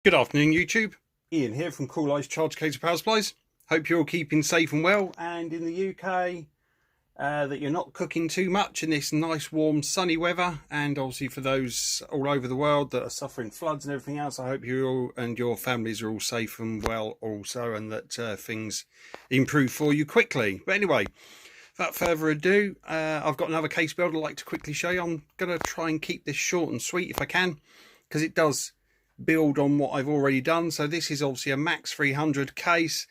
Good afternoon, YouTube. Ian here from Coolice Charge Case Power Supplies. Hope you're all keeping safe and well, and in the UK that you're not cooking too much in this nice warm sunny weather. And obviously for those all over the world that are suffering floods and everything else, I hope you all and your families are all safe and well also, and that things improve for you quickly. But anyway, without further ado, I've got another case build I'd like to quickly show you. I'm going to try and keep this short and sweet if I can, because it does build on what I've already done. So this is obviously a Max 300 case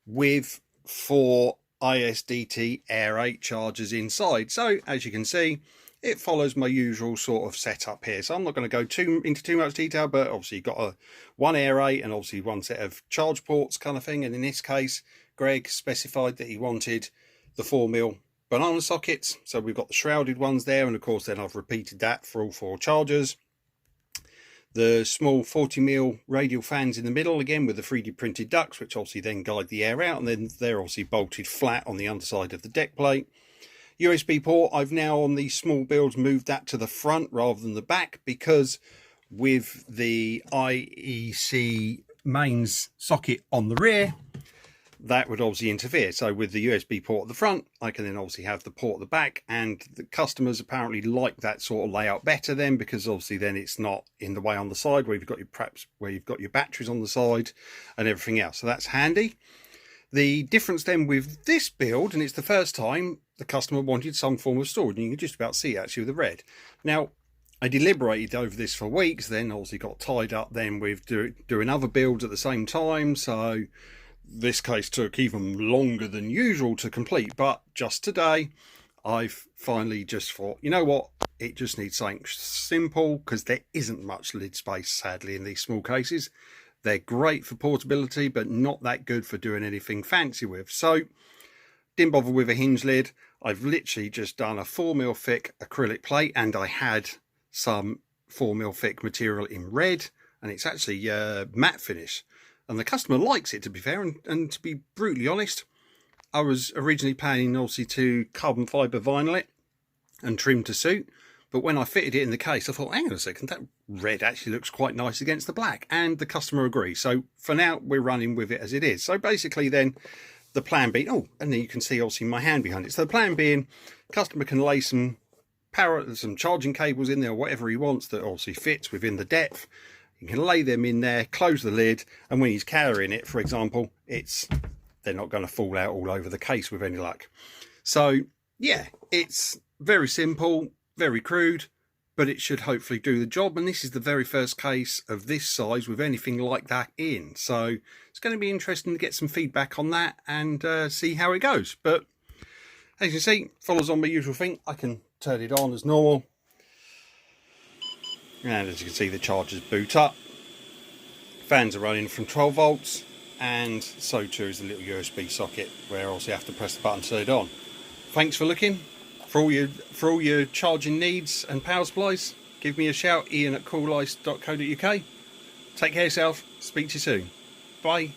with 4 ISDT Air8 chargers inside. So as you can see, it follows my usual sort of setup here. So I'm not going to go into too much detail, but obviously you've got one Air8 and obviously one set of charge ports kind of thing. And in this case, Greg specified that he wanted the 4mm banana sockets. So we've got the shrouded ones there, and of course then I've repeated that for all 4 chargers. The small 40mm radial fans in the middle, again with the 3D printed ducts, which obviously then guide the air out, and then they're obviously bolted flat on the underside of the deck plate. USB port, I've now on these small builds moved that to the front rather than the back, because with the IEC mains socket on the rear, that would obviously interfere. So with the USB port at the front, I can then obviously have the port at the back, and the customers apparently like that sort of layout better then, because obviously then it's not in the way on the side where you've got your batteries on the side and everything else. So that's handy. The difference then with this build, and it's the first time the customer wanted some form of storage, and you can just about see it actually with the red. Now, I deliberated over this for weeks, then obviously got tied up then with doing other builds at the same time, so this case took even longer than usual to complete. But just today I've finally just thought, you know what, it just needs something simple, because there isn't much lid space sadly in these small cases. They're great for portability, but not that good for doing anything fancy with. So didn't bother with a hinge lid. I've literally just done a 4mm thick acrylic plate, and I had some 4mm thick material in red, and it's actually matte finish. And the customer likes it, to be fair, and to be brutally honest, I was originally planning obviously to carbon fibre vinyl it and trim to suit, but when I fitted it in the case I thought, hang on a second, that red actually looks quite nice against the black, and the customer agrees. So for now we're running with it as it is. So basically then the plan being, oh, and then you can see obviously my hand behind it. So the plan being, customer can lay some charging cables in there, or whatever he wants that obviously fits within the depth. You can lay them in there, close the lid, and when he's carrying it, for example, they're not going to fall out all over the case with any luck. So yeah, it's very simple, very crude, but it should hopefully do the job. And this is the very first case of this size with anything like that in. So it's going to be interesting to get some feedback on that and see how it goes. But as you can see, follows on my usual thing. I can turn it on as normal. And as you can see, the chargers boot up. Fans are running from 12 volts, and so too is the little USB socket, where also you have to press the button to turn it on. Thanks for looking. For all your charging needs and power supplies, give me a shout, Ian at coolice.co.uk. Take care of yourself. Speak to you soon. Bye.